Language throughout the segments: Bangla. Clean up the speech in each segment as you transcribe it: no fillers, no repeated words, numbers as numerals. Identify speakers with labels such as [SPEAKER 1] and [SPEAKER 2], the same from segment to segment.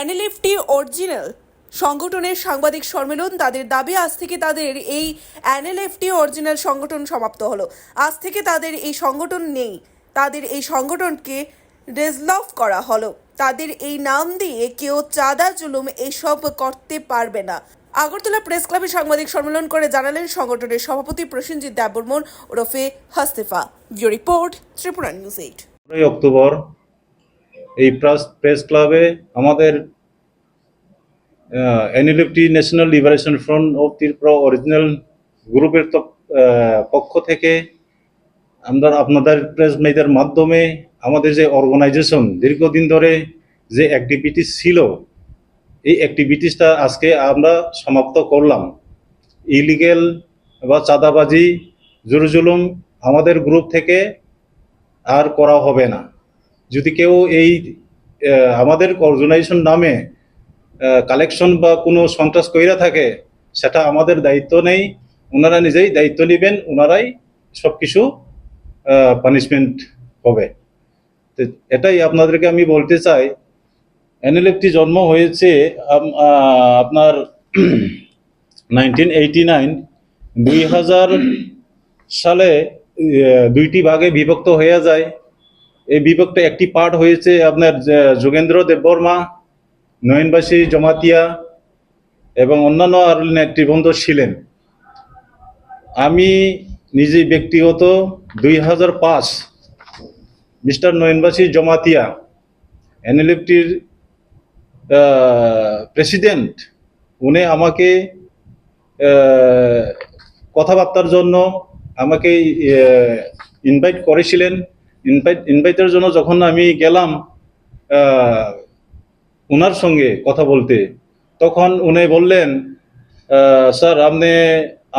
[SPEAKER 1] এনএলএফটি অরিজিনাল সংগঠনের সাংবাদিক সম্মেলন। তাদের দাবি, আজ থেকে তাদের এই এনএলএফটি অরিজিনাল সংগঠন সমাপ্ত হলো। আজ থেকে তাদের এই সংগঠন নেই। তাদের এই সংগঠনকে ডিসলভ করা হলো। তাদের এই নাম দিয়ে কেউ চাঁদা জুলুম এসব করতে পারবে না। আগরতলা প্রেস ক্লাবে সাংবাদিক সম্মেলন করে জানালেন সংগঠনের সভাপতি প্রসেনজিৎ দেববর্মন ওরফে Hastefa. Bureau report, Tripura news 8।
[SPEAKER 2] October এই প্রেস ক্লাবে আমাদের NLFT national liberation front of Tripura original গ্রুপের পক্ষ থেকে আমরা আপনাদের প্রেস মিডিয়ার মাধ্যমে আমাদের যে অর্গানাইজেশন দীর্ঘদিন ধরে যে অ্যাক্টিভিটিস ছিল, এই অ্যাক্টিভিটিসটা আজকে আমরা সমাপ্ত করলাম। ইলিগেল বা চাঁদাবাজি, জোর-জুলুম আমাদের গ্রুপ থেকে আর করা হবে না। যদি কেউ এই আমাদের অর্গানাইজেশন নামে কালেকশন বা কোনো সন্ত্রাস কইরা থাকে, সেটা আমাদের দায়িত্ব নেই। ওনারা নিজেই দায়িত্ব নেবেন, ওনারাই সব কিছু পানিশমেন্ট হবে। তো এটাই আপনাদেরকে আমি বলতে চাই। এনএলএফটি জন্ম হয়েছে আপনার 1989 2000 সালে দুইটি ভাগে বিভক্ত হয়ে যায়। এই বিভক্ত একটি পার্ট হয়েছে আপনার যোগেন্দ্র দেববর্মা, নয়নবাসী জমাতিয়া এবং অন্যান্য আর নেতৃবৃন্দ ছিলেন। আমি নিজে ব্যক্তিগত 2005 মিস্টার নয়নবাসী জমাতিয়া এনএলএফটির প্রেসিডেন্ট, উনি আমাকে কথাবার্তার জন্য আমাকে ইনভাইট করেছিলেন। ইনভাইটের জন্য যখন আমি গেলাম ওনার সঙ্গে কথা বলতে, তখন উনি বললেন, স্যার আপনি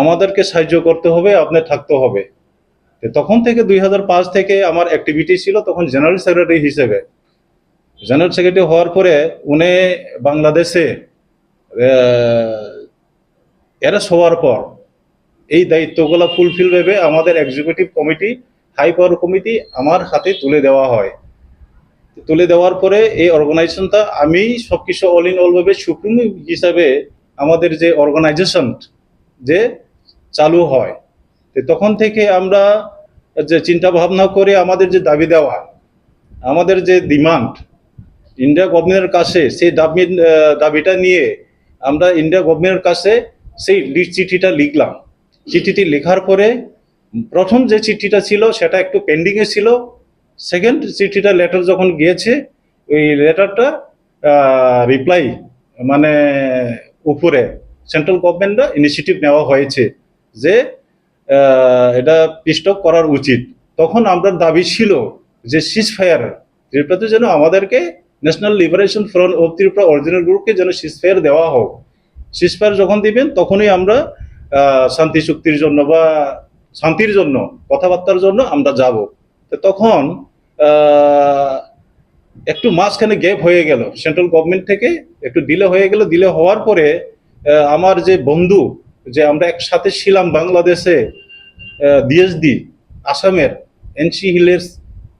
[SPEAKER 2] আমাদেরকে সাহায্য করতে হবে, আপনি থাকতে হবে। তখন থেকে 2005 থেকে আমার অ্যাক্টিভিটি ছিল তখন জেনারেল সেক্রেটারি হিসেবে। জেনারেল সেক্রেটারি হওয়ার পরে উনি বাংলাদেশে অ্যারেস্ট হওয়ার পর এই দায়িত্বগুলো ফুলফিল ভেবে আমাদের executive committee, high power committee আমার হাতে তুলে দেওয়া হয়। তুলে দেওয়ার পরে এই অর্গানাইজেশনটা আমি সবকিছু অল ইন অল ভাবে সুপ্রিম হিসাবে আমাদের যে অর্গানাইজেশন যে চালু হয়, তখন থেকে আমরা যে চিন্তা ভাবনা করে আমাদের যে দাবি দেওয়া, আমাদের যে ডিমান্ড ইন্ডিয়া গভর্নমেন্টের কাছে, সেই দাবিটা নিয়ে আমরা ইন্ডিয়া গভর্নমেন্টের কাছে সেই চিঠিটা লিখলাম। চিঠিটি লেখার পরে প্রথম যে চিঠিটা ছিল সেটা একটু পেন্ডিংয়ে ছিল। সেকেন্ড চিঠিটা লেটার যখন গিয়েছে, ওই লেটারটা রিপ্লাই মানে উপরে সেন্ট্রাল গভর্নমেন্টরা ইনিশিয়েটিভ নেওয়া হয়েছে যে এটা স্টপ করার উচিত। তখন আমরা দাবি ছিল যে সিজফায়ার ত্রিপুরাতে যেন আমাদেরকে national liberation front of Tripura original গ্রুপকে যেন সিজফায়ার দেওয়া হোক। সিজফায়ার যখন দিবেন তখনই আমরা শান্তি চুক্তির জন্য বা শান্তির জন্য কথাবার্তার জন্য আমরা যাব। তো তখন একটু মাঝখানে গ্যাপ হয়ে গেল, সেন্ট্রাল গভর্নমেন্ট থেকে একটু ডিলে হয়ে গেল। ডিলে হওয়ার পরে আমার যে বন্ধু, যে আমরা একসাথে ছিলাম বাংলাদেশে, ডিএসডি আসামের এনসি হিলের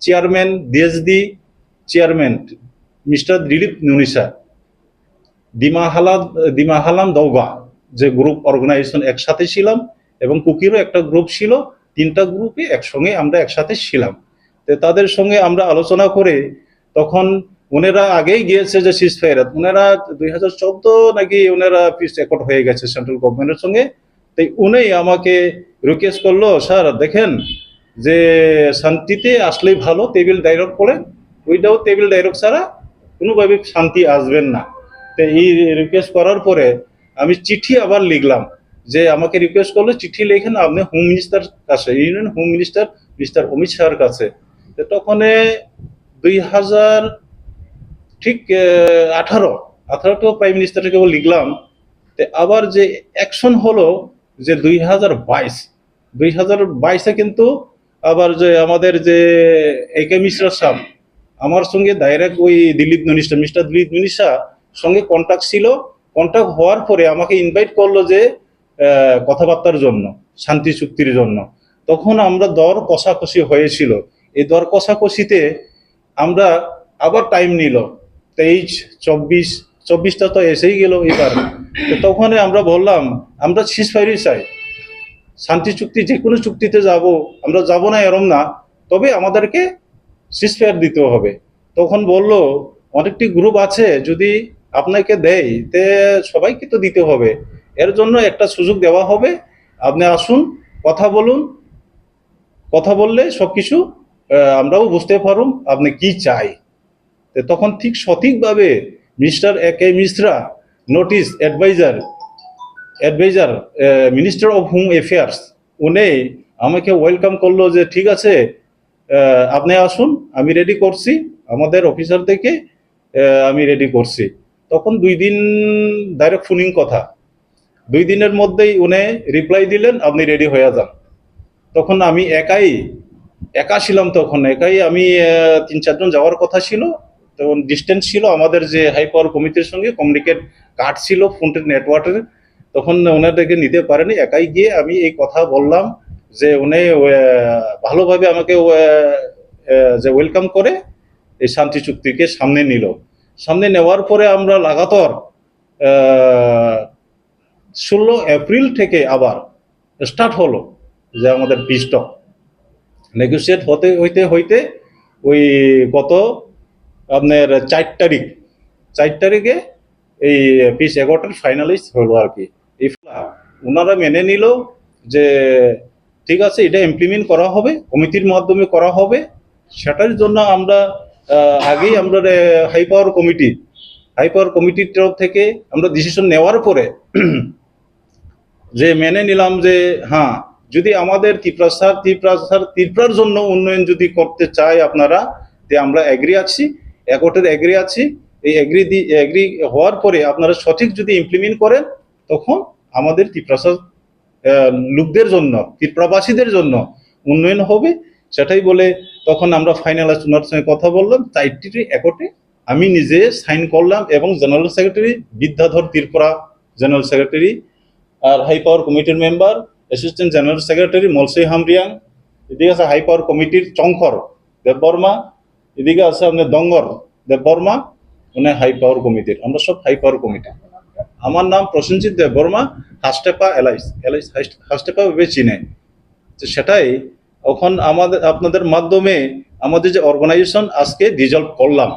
[SPEAKER 2] chairman, DSD chairman mister Dilip Nunisa, Dimahalam Daoga যে গ্রুপ অর্গানাইজেশন একসাথে ছিলাম, এবং কুকিরও একটা গ্রুপ ছিল। তিনটা গ্রুপে একসঙ্গে আমরা একসাথে ছিলাম। তো তাদের সঙ্গে আমরা আলোচনা করে তখন ওনারা আগেই গিয়েছে যে সিজফায়ার, ওনারা 2014 নাকি ওনারা পিস রেকর্ড হয়ে গেছে সেন্ট্রাল গভর্নমেন্টের সঙ্গে। তাই উনি আমাকে রিকোয়েস্ট করলো, স্যার দেখেন যে শান্তিতে আসলেই ভালো, টেবিল ডায়লগ করে, উইদাউট টেবিল ডায়লগ ছাড়া কোনোভাবে শান্তি আসবেন না। তো এই রিকোয়েস্ট করার পরে আমি চিঠি আবার লিখলাম, যে আমাকে রিকোয়েস্ট করলো চিঠি লেখেন আপনি হোম মিনিস্টার কাছে, union home minister mister Amit শাহর কাছে। তো তখন 2000 ঠিক 18 প্রাইম মিনিস্টারকে লিখলাম। তো আবার যে অ্যাকশন হলো যে 2022 কিন্তু আবার যে আমাদের যে একে মিশ্রা সাহেব আমার সঙ্গে ডাইরেক্ট ওই মিস্টার দিলীপ নুনিসা সঙ্গে কন্ট্যাক্ট ছিল। কন্ট্যাক্ট হওয়ার পরে আমাকে ইনভাইট করলো যে কথাবার্তার জন্য, শান্তি চুক্তির জন্য। তখন আমরা দর কষাকষি হয়েছিল। এই দর কষাকষিতে আমরা আবার টাইম নিল 23-24টা তো এসেই গেল এবার। তো তখন আমরা বললাম আমরা সিজফায়ারই চাই, শান্তি চুক্তি, যে কোনো চুক্তিতে যাব, আমরা যাব না এরম না, তবে আমাদেরকে সিজফায়ার দিতে হবে। তখন বলল অনেকটি গ্রুপ আছে, যদি আপনাকে দেয় তে সবাইকে তো দিতে হবে, এর জন্য একটা সুযোগ দেওয়া হবে, আপনি আসুন, কথা বলুন, কথা বললে সবকিছু আমরাও বুঝতে পারুম আপনি কি চাই। তো তখন ঠিক সঠিকভাবে mister A.K. Mishra, notice adviser minister of home affairs, উনি আমাকে ওয়েলকাম করলো যে ঠিক আছে আপনি আসুন, আমি রেডি করছি, আমাদের অফিসার থেকে আমি রেডি করছি। তখন 2 দিন ডাইরেক্ট ফোনিং কথা, 2 দিনের মধ্যেই উনি রিপ্লাই দিলেন আপনি রেডি হয়ে যান। তখন আমি একা ছিলাম, তখন একাই আমি 3-4 জন যাওয়ার কথা ছিল, তখন ডিস্টেন্স ছিল, আমাদের যে হাই পাওয়ার কমিটির সঙ্গে কমিউনিকেট কাট ছিল ফোনের নেটওয়ার্কের, তখন ওনাদেরকে নিতে পারেনি, একাই গিয়ে আমি এই কথা বললাম যে উনি ভালোভাবে আমাকে যে ওয়েলকাম করে এই শান্তি চুক্তিকে সামনে নিল। সামনে নেওয়ার পরে আমরা লাগাতার 16 এপ্রিল থেকে আবার স্টার্ট হলো যে আমাদের পিস টক নেগোসিয়েট হইতে হইতে ওই কত আপনার 4 তারিখে এই পিস এগারোটার ফাইনালাইজ হলো আর কি। এই ওনারা মেনে নিল যে ঠিক আছে, এটা ইমপ্লিমেন্ট করা হবে, কমিটির মাধ্যমে করা হবে। সেটার জন্য আমরা আগেই আমরা হাই পাওয়ার কমিটির তরফ থেকে আমরা ডিসিশন নেওয়ার পরে যে মেনে নিলাম যে হ্যাঁ, যদি আমাদের ত্রিপুরার জন্য উন্নয়ন যদি করতে চাই আপনারা, যে আমরা এগ্রি আছি, একটের এগ্রি আছি, এই এগ্রি হওয়ার পরে আপনারা সঠিক যদি ইমপ্লিমেন্ট করেন, তখন আমাদের ত্রিপুরার লোকদের জন্য, ত্রিপুরাবাসীদের জন্য উন্নয়ন হবে। সেটাই বলে তখন আমরা ফাইনাল ওনার সঙ্গে কথা বললাম, 4টি একটে আমি নিজে সাইন করলাম, এবং general secretary Bidyadhar Tripura general secretary, আর হাই পাওয়ার কমিটির member assistant general secretary Molsi Hamriang, এদিকে আছে হাই পাওয়ার কমিটির চঙ্কর দেববর্মা, এদিকে আছে আপনার দঙ্গর দেববর্মা, উনি হাই পাওয়ার কমিটির, আমরা সব হাই পাওয়ার কমিটি। আমার নাম প্রসেনজিৎ দেববর্মা, হাস্টেপা এলাইস হাস্টেপা ভেবে চিনে। তো সেটাই এখন আপনাদের মাধ্যমে আমাদের যে অর্গানাইজেশন আজকে ডিজলভ করলাম,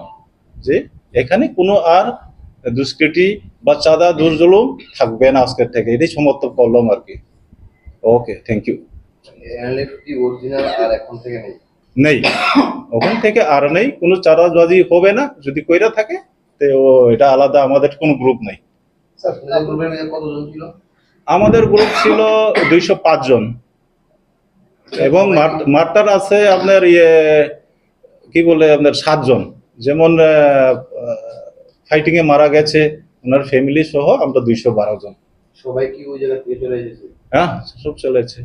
[SPEAKER 2] যে এখানে কোনো আর দুষ্কৃতি বা চাঁদা দুর্জুলুম থাকবে না আজকের থেকে, এটাই সমর্থন করলাম আর কি। ওকে, থ্যাংক ইউ।
[SPEAKER 3] এনএলএফটি অরিজিনাল আর এখন থেকে
[SPEAKER 2] নেই, ওখান থেকে আর নেই, কোনো চাঁদাবাজি হবে না, যদি কইরা থাকে তো এটা আলাদা, আমাদের কোনো গ্রুপ নেই।
[SPEAKER 3] স্যার গ্রুপের মধ্যে কতজন ছিল?
[SPEAKER 2] আমাদের গ্রুপ ছিল 205 জন, এবং মার্টার আছে আপনার কি বলে আপনার 7 জন, যেমন ফাইটিং এ মারা গেছে ওনার ফ্যামিলি সহ আমরা 212 জন।
[SPEAKER 3] সবাই কি ওই জায়গা থেকে চলে এসেছে?
[SPEAKER 2] হ্যাঁ, সব চলেছে।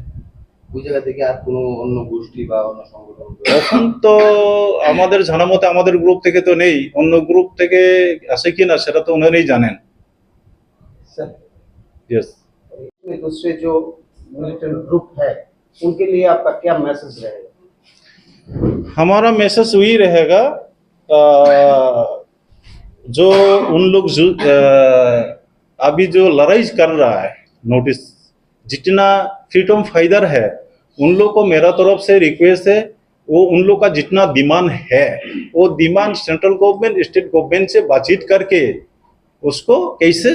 [SPEAKER 3] ওই জায়গা থেকে আর কোনো অন্য গোষ্ঠী বা অন্য সংগঠন?
[SPEAKER 2] এখন তো আমাদের জানা মতে আমাদের গ্রুপ থেকে তো নেই, অন্য গ্রুপ থেকে আছে কিনা সেটা তো উনারাই জানেন।
[SPEAKER 4] सर
[SPEAKER 2] यस,
[SPEAKER 4] दूसरे जो मिलिटेंट ग्रुप है उनके लिए आपका क्या मैसेज रहेगा?
[SPEAKER 2] हमारा मैसेज वही रहेगा, जो उन लोग अभी जो लड़ाई कर रहा है, नोटिस जितना फ्रीडम फाइटर है, उन लोग को मेरा तरफ से रिक्वेस्ट है, वो उन लोग का जितना डिमांड है वो demand central government state government से बातचीत करके उसको कैसे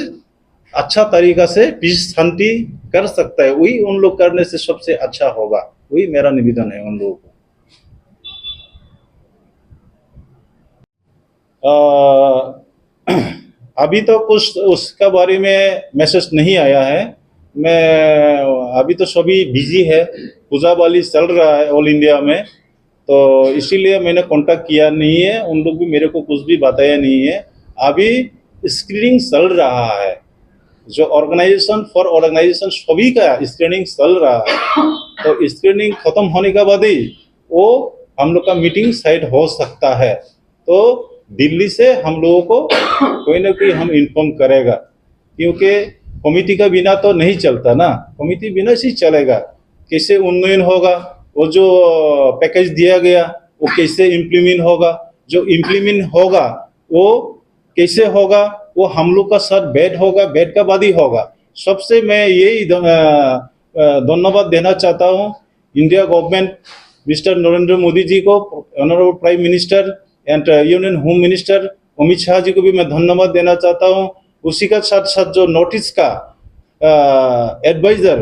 [SPEAKER 2] अच्छा तरीका से पीस शांति कर सकता है, वही उन लोग करने से सबसे अच्छा होगा, वही मेरा निवेदन है उन लोगों को। अभी तो कुछ उसका बारे में मैसेज नहीं आया है, मैं अभी तो सभी बिजी है, पूजा वाली चल रहा है ऑल इंडिया में, तो इसीलिए मैंने कांटेक्ट किया नहीं है, उन लोग भी मेरे को कुछ भी बताया नहीं है। अभी स्क्रीनिंग चल रहा है, जो ऑर्गेनाइजेशन सभी का स्क्रीनिंग चल रहा है, तो स्क्रीनिंग खत्म होने के बाद ही वो हम लोग का मीटिंग साइड हो सकता है, तो दिल्ली से हम लोगों को कोई ना कोई हम इन्फॉर्म करेगा, क्योंकि कमिटी का बिना तो नहीं चलता ना, कमिटी बिना से चलेगा, कैसे उन्नयन होगा, वो जो पैकेज दिया गया वो कैसे इम्प्लीमेंट होगा, जो इम्प्लीमेंट होगा वो कैसे होगा वो हम लोग का साथ बेड होगा, बेड का बाद ही होगा। सबसे मैं यही धन्यवाद देना चाहता हूँ India government, mister Narendra Modi ji को, honourable prime minister and union home minister Amit Shah ji को भी मैं धन्यवाद देना चाहता हूँ। उसी का साथ साथ जो नोटिस का adviser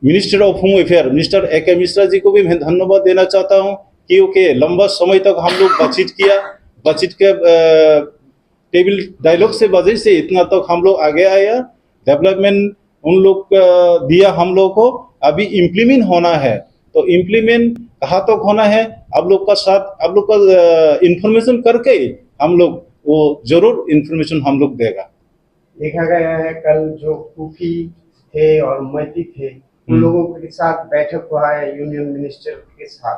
[SPEAKER 2] minister of home affair mister AK Mishra ji को भी मैं धन्यवाद देना चाहता हूँ, क्योंकि लंबा समय तक हम लोग बातचीत किया, बातचीत के टेबल डायलॉग से वजह से इतना तक हम लोग आगे आया। डेवलपमेंट उन लोग दिया हम लोग को, अभी इम्प्लीमेंट होना है। तो इम्प्लीमेंट कहाँ तक होना है, आप लोग का साथ, आप लोग का इंफॉर्मेशन करके हम लोग वो जरूर इंफॉर्मेशन हम लोग देगा।
[SPEAKER 4] देखा गया है कल जो कुकी थे और मैती थे उन लोगों के साथ बैठक हुआ है यूनियन मिनिस्टर के साथ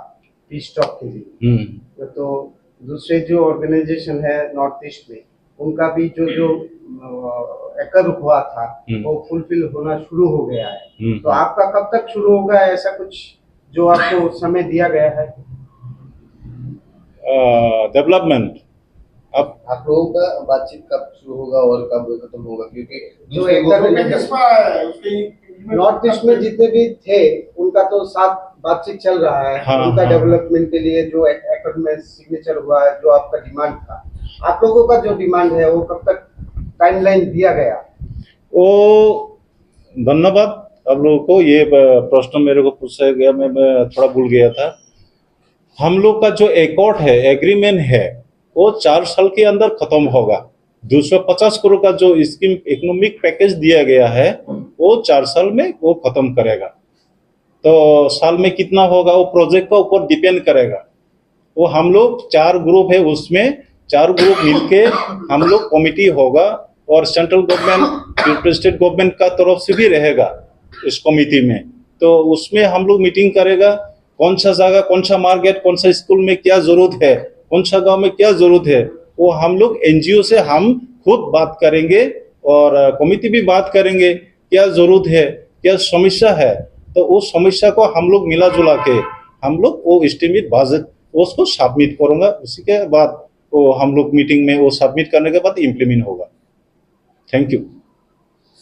[SPEAKER 4] पीस टॉक के लिए। तो दूसरे जो ऑर्गेनाइजेशन है नॉर्थ ईस्ट में उनका भी जो एकर हुआ था वो फुलफिल होना शुरू हो गया है। तो आपका कब तक शुरू होगा, ऐसा कुछ जो आपको समय दिया गया है?
[SPEAKER 2] डेवलपमेंट अब
[SPEAKER 3] आप लोगों का बातचीत कब शुरू होगा और कब खत्म होगा, क्योंकि
[SPEAKER 4] जो नॉर्थ ईस्ट में जितने भी थे उनका तो साथ बातचीत चल रहा है।
[SPEAKER 2] हाँ,
[SPEAKER 4] उनका
[SPEAKER 2] हाँ।
[SPEAKER 4] डेवलपमेंट के लिए जो एकर में सिग्नेचर हुआ है, जो आपका डिमांड था, आप लोगों का जो डिमांड है वो कब तक टाइमलाइन दिया गया?
[SPEAKER 2] वो धन्यवाद आप लोगों को, ये प्रश्न मेरे को पूछा गया, मैं थोड़ा भूल गया था। हम लोग का जो एकॉर्ड है, एग्रीमेंट है, वो 4 साल के अंदर खत्म होगा। 250 करोड़ का जो स्कीम इकोनॉमिक पैकेज दिया गया है वो 4 साल में वो खत्म करेगा। तो साल में कितना होगा वो प्रोजेक्ट का ऊपर डिपेंड करेगा। वो हम लोग 4 ग्रुप है, उसमें 4 ग्रुप मिलके हम लोग कमिटी होगा और सेंट्रल गवर्नमेंट, स्टेट गवर्नमेंट का तरफ से भी रहेगा इस कमिटी में। तो उसमें हम लोग मीटिंग करेगा, कौन सा जगह, कौन सा मार्केट, कौन सा स्कूल में क्या जरूरत है, कौन सा गांव में क्या जरूरत है, वो हम लोग NGO से हम खुद बात करेंगे और कमिटी भी बात करेंगे क्या जरूरत है, क्या समस्या है। तो उस समस्या को हम लोग मिला जुला के हम लोग वो एस्टिमेट बजट उसको सबमिट करूंगा। उसी के बाद वो हम लोग मीटिंग में वो सबमिट करने के बाद इम्प्लीमेंट होगा। Thank you.